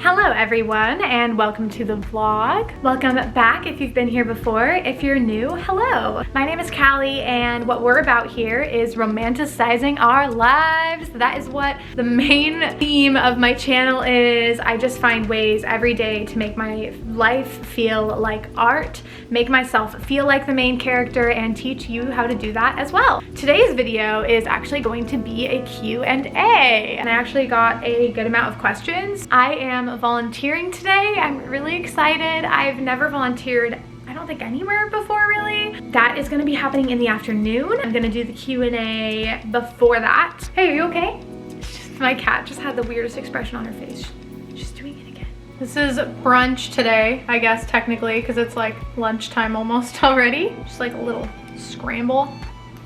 Hello everyone and welcome to the vlog. Welcome back if you've been here before. If you're new, hello. My name is Callie and what we're about here is romanticizing our lives. That is what the main theme of my channel is. I just find ways every day to make my life feel like art, make myself feel like the main character, and teach you how to do that as well. Today's video is actually going to be a Q&A and I actually got a good amount of questions. I am volunteering today. I'm really excited. I've never volunteered, I don't think, anywhere before really. That is going to be happening in the afternoon. I'm going to do the Q&A before that. Hey, are you okay? My cat just had the weirdest expression on her face. She's doing it again. This is brunch today, I guess technically, because it's like lunchtime almost already. Just like a little scramble.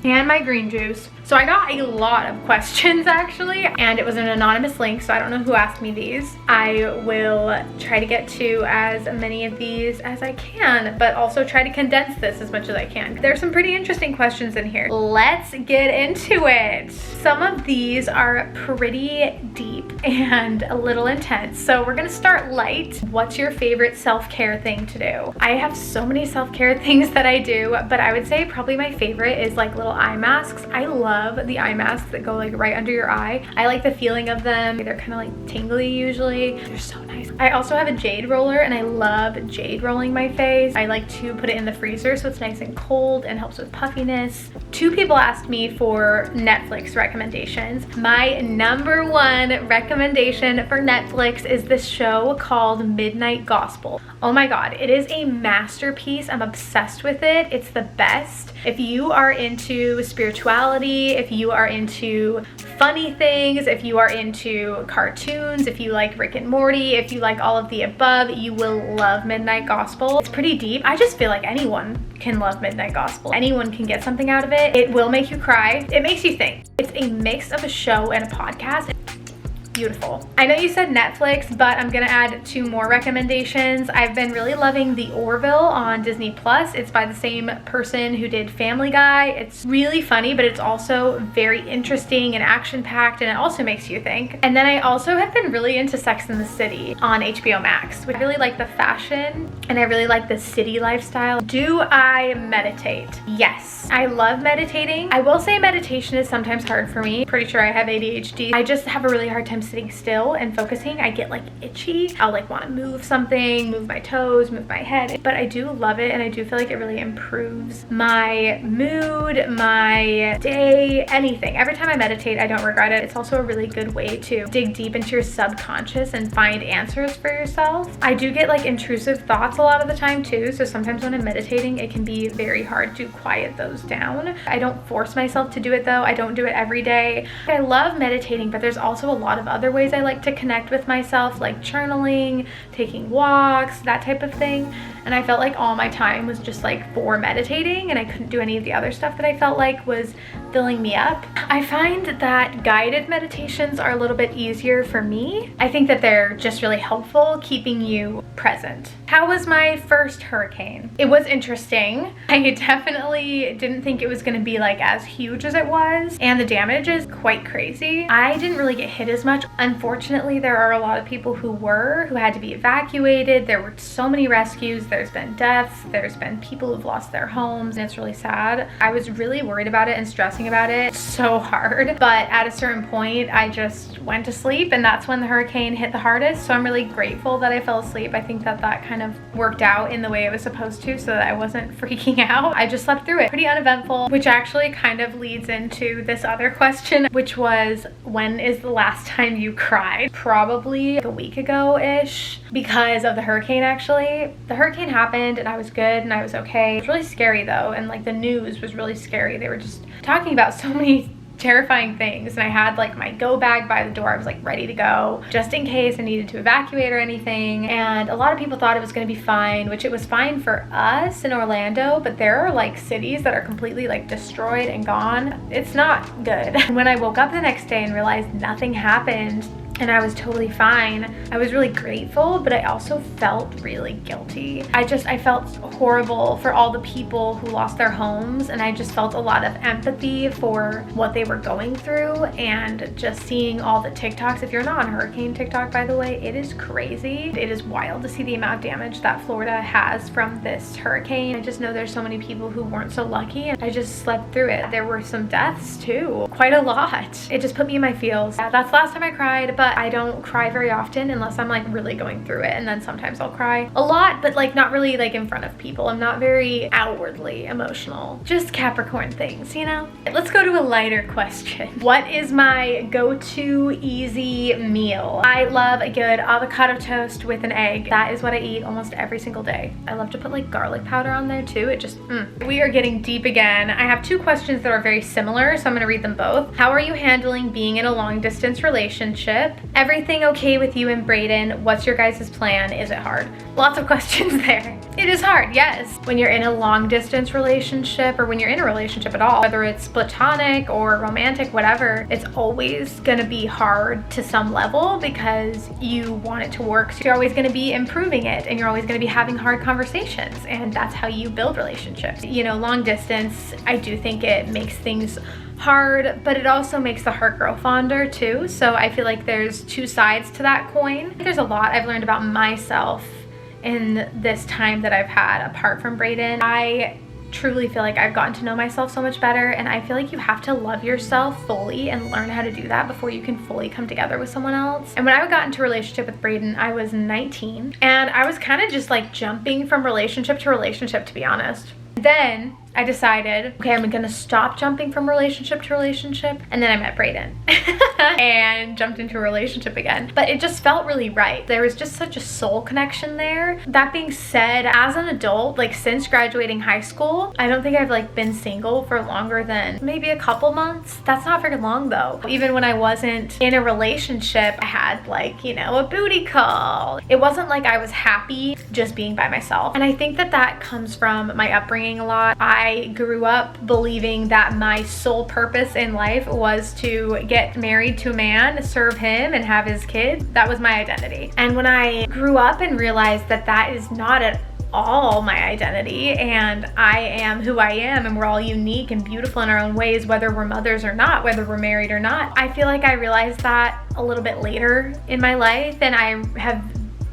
And my green juice. So I got a lot of questions actually, and it was an anonymous link, so I don't know who asked me these. I will try to get to as many of these as I can, but also try to condense this as much as I can. There's some pretty interesting questions in here. Let's get into it. Some of these are pretty deep and a little intense, so we're gonna start light. What's your favorite self-care thing to do? I have so many self-care things that I do, but I would say probably my favorite is like little eye masks. I love the eye masks that go like right under your eye. I like the feeling of them. They're kind of like tingly usually. They're so nice. I also have a jade roller and I love jade rolling my face. I like to put it in the freezer so it's nice and cold and helps with puffiness. Two people asked me for Netflix recommendations. My number one recommendation for Netflix is this show called Midnight Gospel. Oh my god, it is a masterpiece. I'm obsessed with it. It's the best. If you are into spirituality, if you are into funny things, if you are into cartoons, if you like Rick and Morty, if you like all of the above, you will love Midnight Gospel. It's pretty deep. I just feel like anyone can love Midnight Gospel. Anyone can get something out of it. It will make you cry. It makes you think. It's a mix of a show and a podcast. Beautiful. I know you said Netflix, but I'm gonna add two more recommendations. I've been really loving The Orville on Disney Plus. It's by the same person who did Family Guy. It's really funny, but it's also very interesting and action-packed, and it also makes you think. And then I also have been really into Sex and the City on HBO Max. I really like the fashion and I really like the city lifestyle. Do I meditate? Yes, I love meditating. I will say meditation is sometimes hard for me. Pretty sure I have ADHD. I just have a really hard time sitting still and focusing. I get like itchy. I'll like want to move something, move my toes, move my head, but I do love it and I do feel like it really improves my mood, my day, anything. Every time I meditate, I don't regret it. It's also a really good way to dig deep into your subconscious and find answers for yourself. I do get like intrusive thoughts a lot of the time too, so sometimes when I'm meditating, it can be very hard to quiet those down. I don't force myself to do it though. I don't do it every day. I love meditating, but there's also a lot of other ways I like to connect with myself, like journaling, taking walks, that type of thing. And I felt like all my time was just like for meditating and I couldn't do any of the other stuff that I felt like was filling me up. I find that guided meditations are a little bit easier for me. I think that they're just really helpful keeping you present. How was my first hurricane? It was interesting. I definitely didn't think it was going to be like as huge as it was, and the damage is quite crazy. I didn't really get hit as much. Unfortunately, there are a lot of people who had to be evacuated. There were so many rescues. There's been deaths. There's been people who've lost their homes, and it's really sad. I was really worried about it and stressing about it so hard, but at a certain point, I just went to sleep, and that's when the hurricane hit the hardest. So I'm really grateful that I fell asleep. I think that that kind of worked out in the way it was supposed to, so that I wasn't freaking out. I just slept through it. Pretty uneventful, which actually kind of leads into this other question, which was, when is the last time you cried? Probably like a week ago-ish, because of the hurricane actually. The hurricane happened and I was good and I was okay. It was really scary though, and like the news was really scary. They were just talking about so many terrifying things, and I had like my go bag by the door. I was like ready to go just in case I needed to evacuate or anything, and a lot of people thought it was going to be fine, which it was fine for us in Orlando, but there are like cities that are completely like destroyed and gone. It's not good. When I woke up the next day and realized nothing happened, and I was totally fine. I was really grateful, but I also felt really guilty. I felt horrible for all the people who lost their homes, and I just felt a lot of empathy for what they were going through, and just seeing all the TikToks. If you're not on hurricane TikTok, by the way, it is crazy. It is wild to see the amount of damage that Florida has from this hurricane. I just know there's so many people who weren't so lucky, and I just slept through it. There were some deaths too, quite a lot. It just put me in my feels. That's the last time I cried, but I don't cry very often unless I'm like really going through it, and then sometimes I'll cry a lot, but like not really like in front of people. I'm not very outwardly emotional. Just Capricorn things, you know? Let's go to a lighter question. What is my go-to easy meal? I love a good avocado toast with an egg. That is what I eat almost every single day. I love to put like garlic powder on there too. It just, We are getting deep again. I have two questions that are very similar, so I'm gonna read them both. How are you handling being in a long distance relationship? Everything okay with you and Brayden? What's your guys' plan? Is it hard? Lots of questions there. It is hard, yes. When you're in a long distance relationship, or when you're in a relationship at all, whether it's platonic or romantic, whatever, it's always gonna be hard to some level because you want it to work. So you're always gonna be improving it, and you're always gonna be having hard conversations, and that's how you build relationships. You know, long distance, I do think it makes things hard, but it also makes the heart grow fonder too. So I feel like there's two sides to that coin. There's a lot I've learned about myself in this time that I've had apart from Brayden. I truly feel like I've gotten to know myself so much better, and I feel like you have to love yourself fully and learn how to do that before you can fully come together with someone else. And when I got into a relationship with Brayden, I was 19, and I was kind of just like jumping from relationship to relationship, to be honest. Then I decided, okay, I'm gonna stop jumping from relationship to relationship, and then I met Brayden and jumped into a relationship again. But it just felt really right. There was just such a soul connection there. That being said, as an adult, like since graduating high school, I don't think I've like been single for longer than maybe a couple months. That's not very long though. Even when I wasn't in a relationship, I had like, you know, a booty call. It wasn't like I was happy just being by myself. And I think that that comes from my upbringing a lot. I grew up believing that my sole purpose in life was to get married to a man, serve him, and have his kids. That was my identity. And when I grew up and realized that that is not at all my identity, and I am who I am, and we're all unique and beautiful in our own ways, whether we're mothers or not, whether we're married or not. I feel like I realized that a little bit later in my life, and I have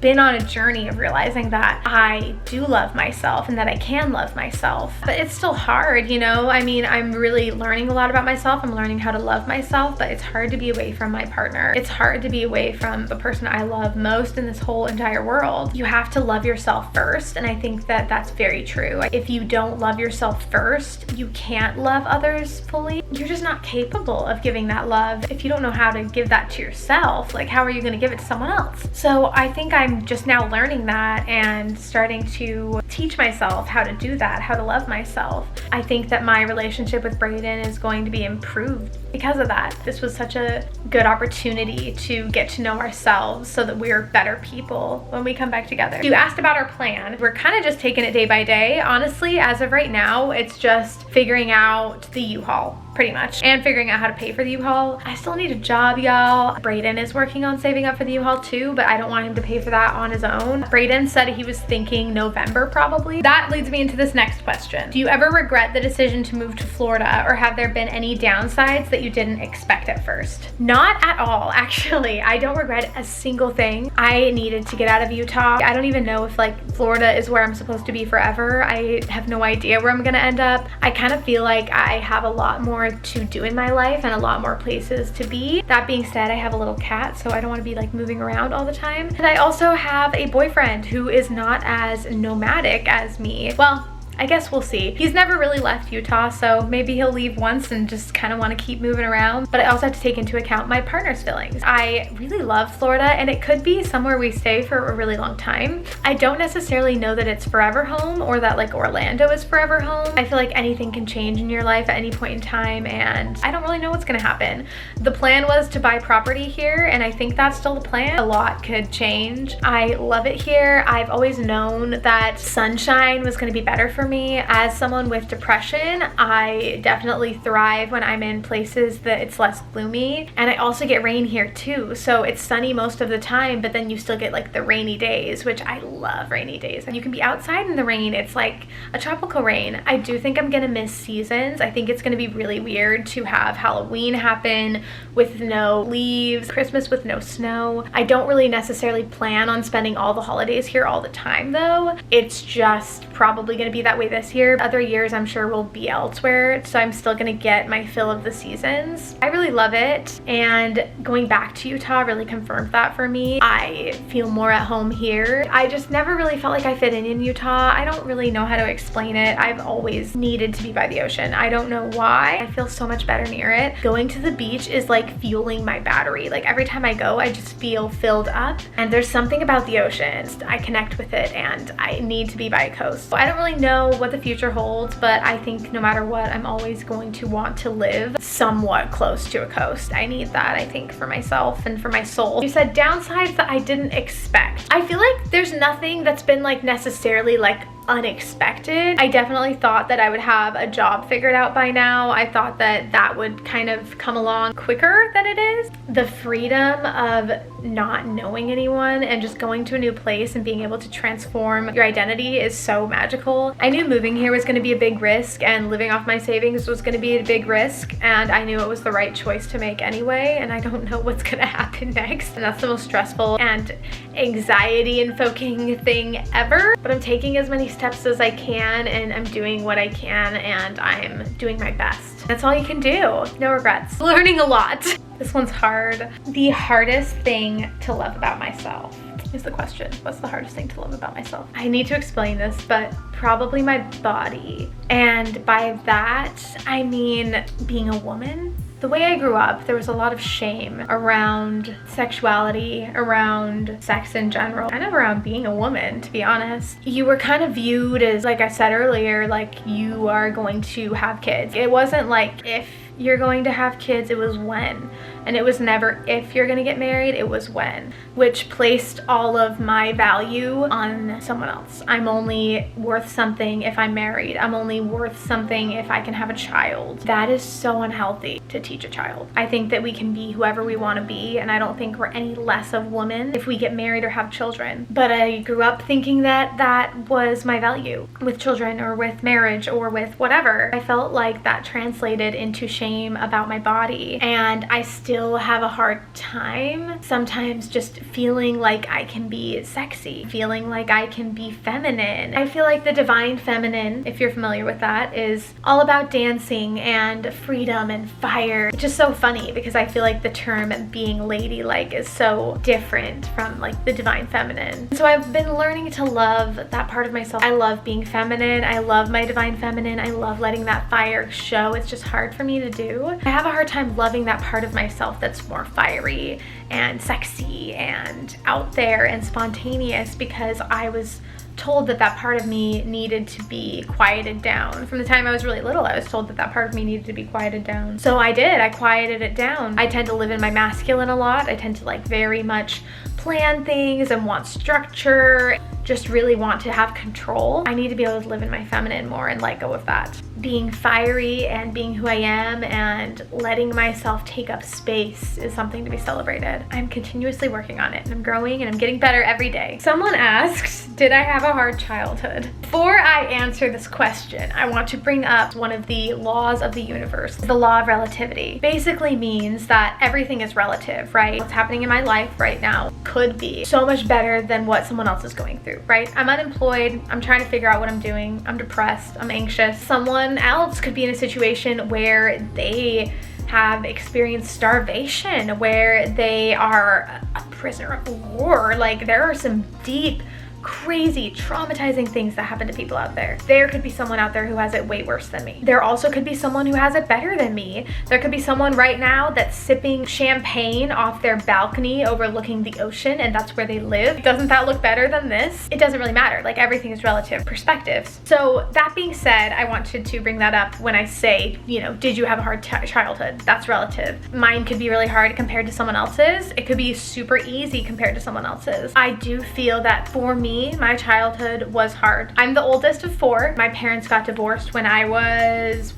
been on a journey of realizing that I do love myself and that I can love myself. But it's still hard, you know? I mean, I'm really learning a lot about myself. I'm learning how to love myself, but it's hard to be away from my partner. It's hard to be away from the person I love most in this whole entire world. You have to love yourself first, and I think that that's very true. If you don't love yourself first, you can't love others fully. You're just not capable of giving that love. If you don't know how to give that to yourself, like how are you gonna give it to someone else? So I think I'm just now learning that and starting to teach myself how to do that, how to love myself. I think that my relationship with Brayden is going to be improved because of that. This was such a good opportunity to get to know ourselves so that we're better people when we come back together. You asked about our plan. We're kind of just taking it day by day. Honestly, as of right now, it's just figuring out the U-Haul, pretty much, and figuring out how to pay for the U-Haul. I still need a job, y'all. Brayden is working on saving up for the U-Haul too, but I don't want him to pay for that on his own. Brayden said he was thinking November probably. That leads me into this next question. Do you ever regret the decision to move to Florida, or have there been any downsides that you didn't expect at first? Not at all, actually. I don't regret a single thing. I needed to get out of Utah. I don't even know if like Florida is where I'm supposed to be forever. I have no idea where I'm gonna end up. I kind of feel like I have a lot more to do in my life and a lot more places to be. That being said, I have a little cat, so I don't want to be like moving around all the time. And I also have a boyfriend who is not as nomadic as me. Well, I guess we'll see. He's never really left Utah, so maybe he'll leave once and just kind of want to keep moving around. But I also have to take into account my partner's feelings. I really love Florida, and it could be somewhere we stay for a really long time. I don't necessarily know that it's forever home, or that like Orlando is forever home. I feel like anything can change in your life at any point in time, and I don't really know what's gonna happen. The plan was to buy property here, and I think that's still the plan. A lot could change. I love it here. I've always known that sunshine was gonna be better for for me. As someone with depression, I definitely thrive when I'm in places that it's less gloomy. And I also get rain here too. So it's sunny most of the time, but then you still get like the rainy days, which I love rainy days. You can be outside in the rain. It's like a tropical rain. I do think I'm gonna miss seasons. I think it's gonna be really weird to have Halloween happen with no leaves, Christmas with no snow. I don't really necessarily plan on spending all the holidays here all the time though. It's just probably gonna be that way this year. Other years I'm sure will be elsewhere, so I'm still gonna get my fill of the seasons. I really love it, and going back to Utah really confirmed that for me. I feel more at home here. I just never really felt like I fit in Utah. I don't really know how to explain it. I've always needed to be by the ocean. I don't know why. I feel so much better near it. Going to the beach is like fueling my battery. Like every time I go, I just feel filled up, and there's something about the ocean. I connect with it, and I need to be by a coast. I don't really know what the future holds, but I think no matter what, I'm always going to want to live somewhat close to a coast. I need that, I think, for myself and for my soul. You said downsides that I didn't expect. I feel like there's nothing that's been like necessarily like unexpected. I definitely thought that I would have a job figured out by now. I thought that that would kind of come along quicker than it is. The freedom of not knowing anyone and just going to a new place and being able to transform your identity is so magical. I knew moving here was going to be a big risk, and living off my savings was going to be a big risk, and I knew it was the right choice to make anyway, and I don't know what's going to happen next, and that's the most stressful and anxiety-invoking thing ever. But I'm taking as many steps as I can, and I'm doing what I can, and I'm doing my best. That's all you can do. No regrets. Learning a lot. This one's hard. The hardest thing to love about myself is the question. What's the hardest thing to love about myself? I need to explain this, but probably my body. And by that, I mean being a woman. The way I grew up, there was a lot of shame around sexuality, around sex in general, kind of around being a woman, to be honest. You were kind of viewed as, like I said earlier, like you are going to have kids. It wasn't like if you're going to have kids, it was when. And it was never if you're gonna get married, it was when, which placed all of my value on someone else. I'm only worth something if I'm married. I'm only worth something if I can have a child. That is so unhealthy to teach a child. I think that we can be whoever we want to be, and I don't think we're any less of women if we get married or have children. But I grew up thinking that that was my value with children or with marriage or with whatever. I felt like that translated into shame about my body, and I still have a hard time sometimes just feeling like I can be sexy, feeling like I can be feminine. I feel like the divine feminine, if you're familiar with that, is all about dancing and freedom and fire. It's just so funny because I feel like the term being ladylike is so different from like the divine feminine. So I've been learning to love that part of myself. I love being feminine. I love my divine feminine. I love letting that fire show. It's just hard for me to do. I have a hard time loving that part of myself that's more fiery and sexy and out there and spontaneous, because I was told that that part of me needed to be quieted down. From the time I was really little, I was told that that part of me needed to be quieted down. So I did. I quieted it down. I tend to live in my masculine a lot. I tend to like very much plan things and want structure, just really want to have control. I need to be able to live in my feminine more and let go of that. Being fiery and being who I am and letting myself take up space is something to be celebrated. I'm continuously working on it, and I'm growing and I'm getting better every day. Someone asked, did I have a hard childhood? Before I answer this question, I want to bring up one of the laws of the universe. The law of relativity basically means that everything is relative, right? What's happening in my life right now could be so much better than what someone else is going through, right? I'm unemployed, I'm trying to figure out what I'm doing, I'm depressed, I'm anxious. Someone else could be in a situation where they have experienced starvation, where they are a prisoner of war. Like, there are some deep, crazy, traumatizing things that happen to people out there. There could be someone out there who has it way worse than me. There also could be someone who has it better than me. There could be someone right now that's sipping champagne off their balcony overlooking the ocean, and that's where they live. Doesn't that look better than this? It doesn't really matter. Like, everything is relative perspectives. So that being said, I wanted to bring that up when I say, you know, did you have a hard childhood? That's relative. Mine could be really hard compared to someone else's. It could be super easy compared to someone else's. I do feel that for me, me, my childhood was hard. I'm the oldest of 4. My parents got divorced when I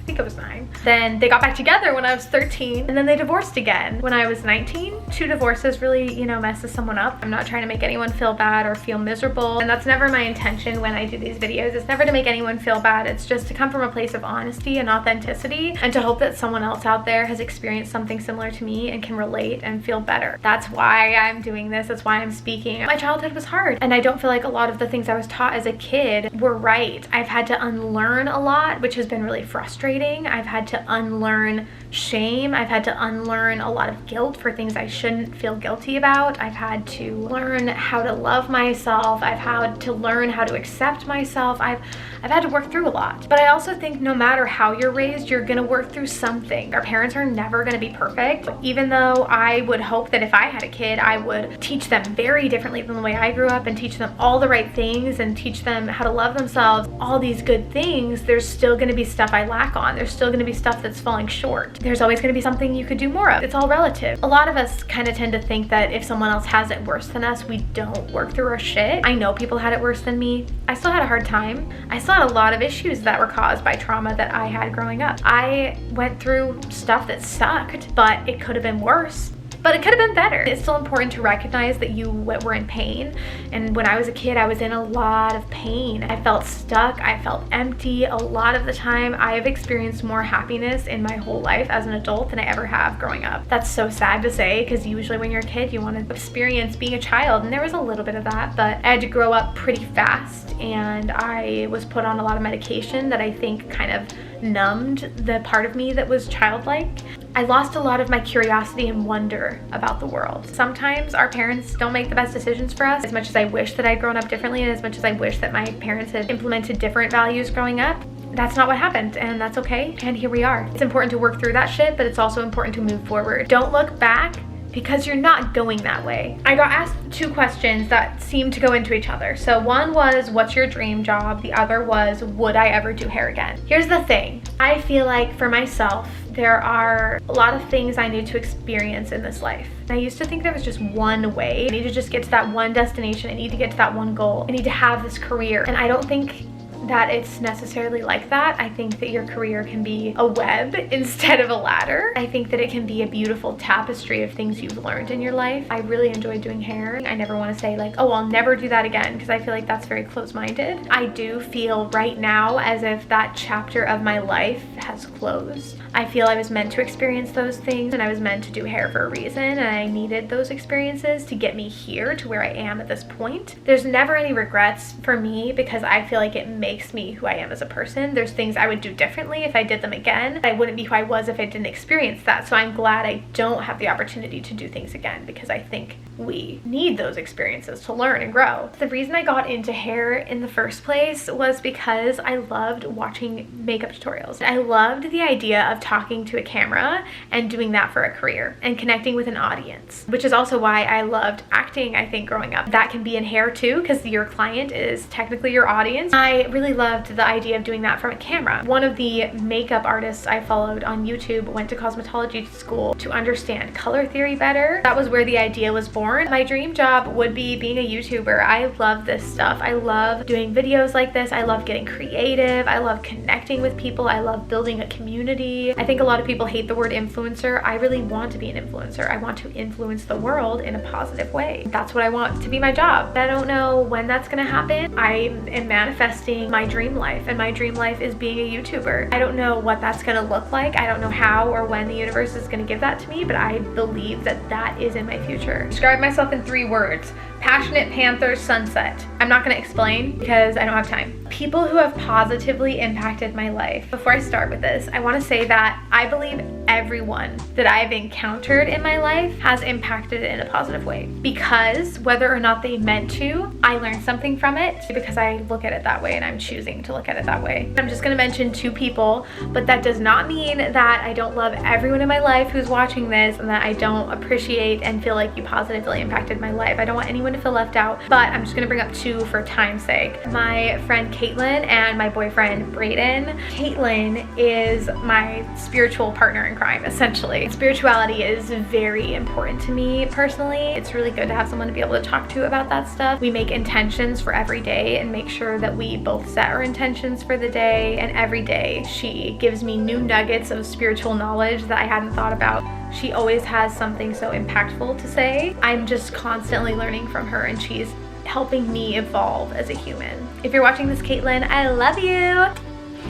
think I was 9. Then they got back together when I was 13, and then they divorced again when I was 19. 2 divorces really, you know, messes someone up. I'm not trying to make anyone feel bad or feel miserable, and that's never my intention when I do these videos. It's never to make anyone feel bad. It's just to come from a place of honesty and authenticity, and to hope that someone else out there has experienced something similar to me and can relate and feel better. That's why I'm doing this. That's why I'm speaking. My childhood was hard, and I don't feel like a lot of the things I was taught as a kid were right. I've had to unlearn a lot, which has been really frustrating. I've had to unlearn shame. I've had to unlearn a lot of guilt for things I shouldn't feel guilty about. I've had to learn how to love myself. I've had to learn how to accept myself. I've had to work through a lot. But I also think no matter how you're raised, you're gonna work through something. Our parents are never gonna be perfect. Even though I would hope that if I had a kid, I would teach them very differently than the way I grew up and teach them all the right things and teach them how to love themselves, all these good things, there's still gonna be stuff I lack on. There's still gonna be stuff that's falling short. There's always gonna be something you could do more of. It's all relative. A lot of us kind of tend to think that if someone else has it worse than us, we don't work through our shit. I know people had it worse than me. I still had a hard time. I still had a lot of issues that were caused by trauma that I had growing up. I went through stuff that sucked, but it could have been worse. But it could have been better. It's still important to recognize that you were in pain. And when I was a kid, I was in a lot of pain. I felt stuck. I felt empty. A lot of the time, I have experienced more happiness in my whole life as an adult than I ever have growing up. That's so sad to say, because usually when you're a kid, you want to experience being a child. And there was a little bit of that, but I had to grow up pretty fast. And I was put on a lot of medication that I think kind of numbed the part of me that was childlike. I lost a lot of my curiosity and wonder about the world. Sometimes our parents don't make the best decisions for us. As much as I wish that I'd grown up differently, and as much as I wish that my parents had implemented different values growing up, that's not what happened, and that's okay. And here we are. It's important to work through that shit, but it's also important to move forward. Don't look back, because you're not going that way. I got asked 2 questions that seemed to go into each other. So one was, what's your dream job? The other was, would I ever do hair again? Here's the thing. I feel like for myself, there are a lot of things I need to experience in this life. I used to think there was just one way. I need to just get to that one destination. I need to get to that one goal. I need to have this career. And I don't think that it's necessarily like that. I think that your career can be a web instead of a ladder. I think that it can be a beautiful tapestry of things you've learned in your life. I really enjoy doing hair. I never want to say like, oh, I'll never do that again, because I feel like that's very close-minded. I do feel right now as if that chapter of my life has closed. I feel I was meant to experience those things, and I was meant to do hair for a reason, and I needed those experiences to get me here to where I am at this point. There's never any regrets for me, because I feel like it makes me who I am as a person. There's things I would do differently if I did them again. I wouldn't be who I was if I didn't experience that. So I'm glad I don't have the opportunity to do things again, because I think we need those experiences to learn and grow. The reason I got into hair in the first place was because I loved watching makeup tutorials. I loved the idea of talking to a camera and doing that for a career and connecting with an audience, which is also why I loved acting, I think, growing up. That can be in hair too, because your client is technically your audience. I really loved the idea of doing that from a camera. One of the makeup artists I followed on YouTube went to cosmetology school to understand color theory better. That was where the idea was born. My dream job would be being a YouTuber. I love this stuff. I love doing videos like this. I love getting creative. I love connecting with people. I love building a community. I think a lot of people hate the word influencer. I really want to be an influencer. I want to influence the world in a positive way. That's what I want to be my job. I don't know when that's gonna happen. I am manifesting my dream life, and my dream life is being a YouTuber. I don't know what that's gonna look like. I don't know how or when the universe is gonna give that to me, but I believe that that is in my future. Describe myself in 3 words. Passionate Panther sunset. I'm not gonna explain because I don't have time. People who have positively impacted my life. Before I start with this, I wanna say that I believe everyone that I've encountered in my life has impacted it in a positive way, because whether or not they meant to, I learned something from it because I look at it that way, and I'm choosing to look at it that way. I'm just gonna mention 2 people, but that does not mean that I don't love everyone in my life who's watching this and that I don't appreciate and feel like you positively impacted my life. I don't want anyone anyone to feel left out, but I'm just gonna bring up two for time's sake. My friend Caitlin and my boyfriend Brayden. Caitlin is my spiritual partner in crime, essentially. Spirituality is very important to me personally. It's really good to have someone to be able to talk to about that stuff. We make intentions for every day and make sure that we both set our intentions for the day, and every day she gives me new nuggets of spiritual knowledge that I hadn't thought about. She always has something so impactful to say. I'm just constantly learning from her, and she's helping me evolve as a human. If you're watching this, Caitlin, I love you.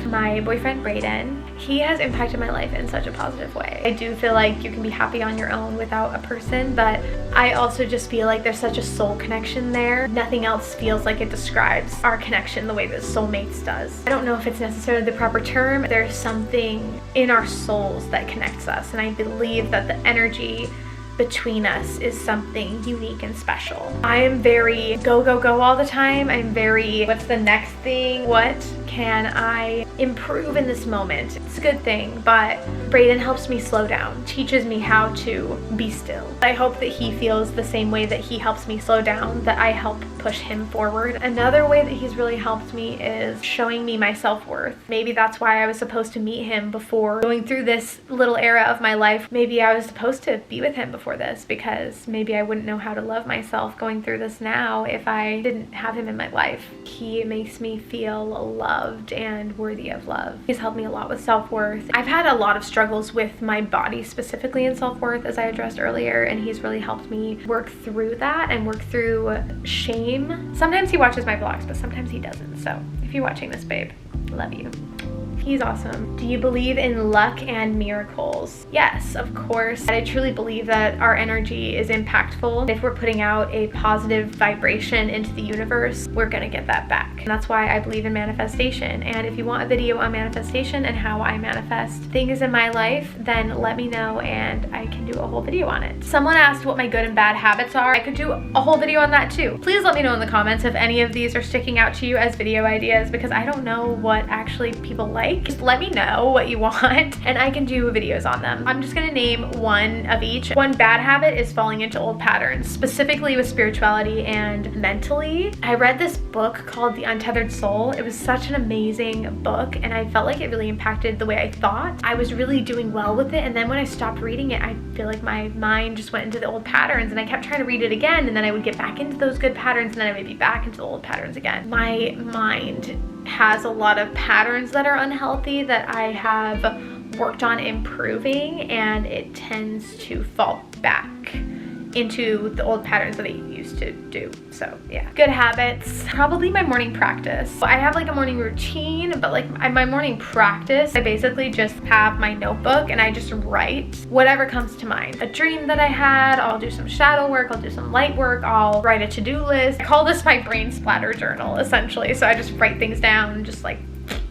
My boyfriend Brayden, he has impacted my life in such a positive way. I do feel like you can be happy on your own without a person, but I also just feel like there's such a soul connection there. Nothing else feels like it describes our connection the way that soulmates does. I don't know if it's necessarily the proper term. There's something in our souls that connects us, and I believe that the energy between us is something unique and special. I am very go, go, go all the time. I'm very, what's the next thing? What can I improve in this moment? It's a good thing, but Brayden helps me slow down, teaches me how to be still. I hope that he feels the same way that he helps me slow down, that I help push him forward. Another way that he's really helped me is showing me my self-worth. Maybe that's why I was supposed to meet him before going through this little era of my life. Maybe I was supposed to be with him before this, because maybe I wouldn't know how to love myself going through this now if I didn't have him in my life. He makes me feel loved and worthy of love. He's helped me a lot with self-worth. I've had a lot of struggles with my body specifically in self-worth, as I addressed earlier, and he's really helped me work through that and work through shame. Sometimes he watches my vlogs, but sometimes he doesn't. So if you're watching this, babe, I love you. He's awesome. Do you believe in luck and miracles? Yes, of course. I truly believe that our energy is impactful. If we're putting out a positive vibration into the universe, we're gonna get that back. And that's why I believe in manifestation. And if you want a video on manifestation and how I manifest things in my life, then let me know and I can do a whole video on it. Someone asked what my good and bad habits are. I could do a whole video on that too. Please let me know in the comments if any of these are sticking out to you as video ideas, because I don't know what actually people like. Just let me know what you want and I can do videos on them. I'm just gonna name one of each. One bad habit is falling into old patterns, specifically with spirituality and mentally. I read this book called The Untethered Soul. It was such an amazing book, and I felt like it really impacted the way I thought. I was really doing well with it, and then when I stopped reading it, I feel like my mind just went into the old patterns, and I kept trying to read it again, and then I would get back into those good patterns, and then I would be back into the old patterns again. My mind has a lot of patterns that are unhealthy that I have worked on improving, and it tends to fall back into the old patterns that I used to do. So yeah, good habits, probably my morning practice. I have like a morning routine, but like my morning practice, I basically just have my notebook and I just write whatever comes to mind. A dream that I had, I'll do some shadow work, I'll do some light work, I'll write a to-do list. I call this my brain splatter journal essentially. So I just write things down, just like,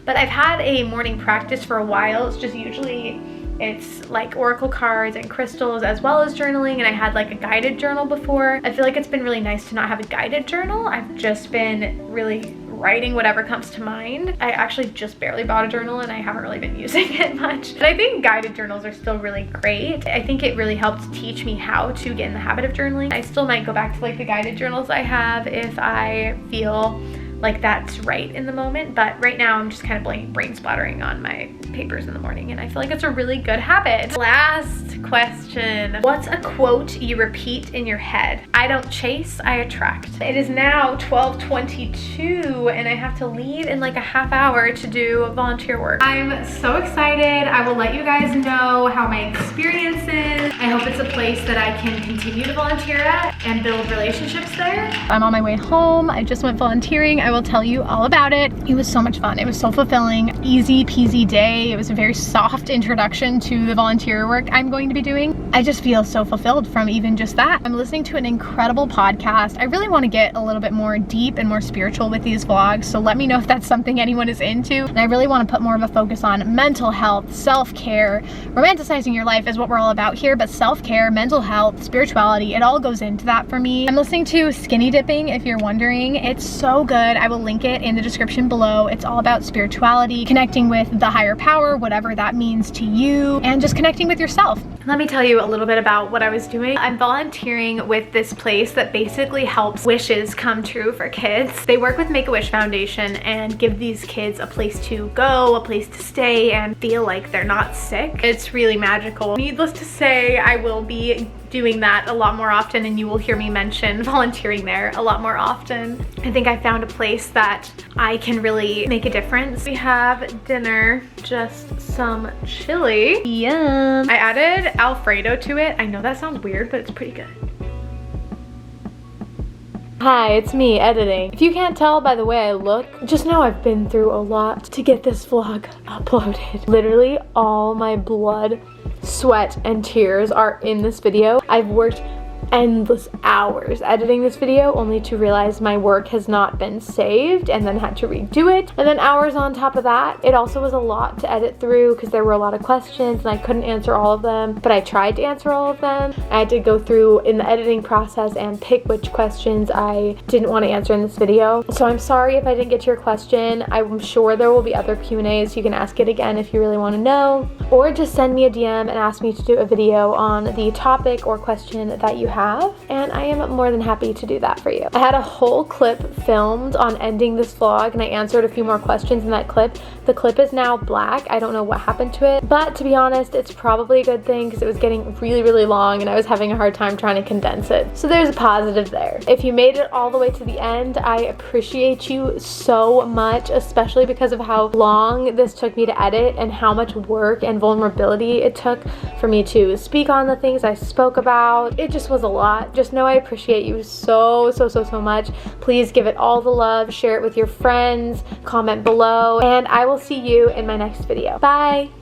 but I've had a morning practice for a while. It's just usually it's like oracle cards and crystals as well as journaling, and I had like a guided journal before. I feel like it's been really nice to not have a guided journal. I've just been really writing whatever comes to mind. I actually just barely bought a journal and I haven't really been using it much. But I think guided journals are still really great. I think it really helped teach me how to get in the habit of journaling. I still might go back to like the guided journals I have if I feel like that's right in the moment, but right now I'm just kind of brain splattering on my papers in the morning, and I feel like it's a really good habit. Last question. What's a quote you repeat in your head? I don't chase, I attract. It is now 12:22 and I have to leave in like a half hour to do volunteer work. I'm so excited. I will let you guys know how my experience is. I hope it's a place that I can continue to volunteer at and build relationships there. I'm on my way home. I just went volunteering. I will tell you all about it. It was so much fun. It was so fulfilling. Easy peasy day. It was a very soft introduction to the volunteer work I'm going to be doing. I just feel so fulfilled from even just that. I'm listening to an incredible podcast. I really want to get a little bit more deep and more spiritual with these vlogs, so let me know if that's something anyone is into. And I really want to put more of a focus on mental health, self-care. Romanticizing your life is what we're all about here, but self-care, mental health, spirituality, it all goes into that for me. I'm listening to Skinny Dipping, if you're wondering. It's so good. I will link it in the description below. It's all about spirituality, connecting with the higher power power, whatever that means to you, and just connecting with yourself. Let me tell you a little bit about what I was doing. I'm volunteering with this place that basically helps wishes come true for kids. They work with Make-A-Wish Foundation and give these kids a place to go, a place to stay, and feel like they're not sick. It's really magical. Needless to say, I will be doing that a lot more often, and you will hear me mention volunteering there a lot more often. I think I found a place that I can really make a difference. We have dinner, just some chili. Yum. I added Alfredo to it. I know that sounds weird, but it's pretty good. Hi, it's me editing. If you can't tell by the way I look, just know I've been through a lot to get this vlog uploaded. Literally all my blood, sweat, and tears are in this video. I've worked endless hours editing this video only to realize my work has not been saved and then had to redo it, and then hours on top of that. It also was a lot to edit through because there were a lot of questions and I couldn't answer all of them, but I tried to answer all of them. I had to go through in the editing process and pick which questions I didn't want to answer in this video. So I'm sorry if I didn't get to your question. I'm sure there will be other Q&As. You can ask it again if you really want to know, or just send me a DM and ask me to do a video on the topic or question that you have, and I am more than happy to do that for you. I had a whole clip filmed on ending this vlog, and I answered a few more questions in that clip. The clip is now black. I don't know what happened to it, but to be honest, it's probably a good thing because it was getting really long and I was having a hard time trying to condense it. So there's a positive there. If you made it all the way to the end, I appreciate you so much, especially because of how long this took me to edit and how much work and vulnerability it took for me to speak on the things I spoke about. It just was a lot. Just know I appreciate you so much. Please give it all the love, share it with your friends, comment below, and I will see you in my next video. Bye!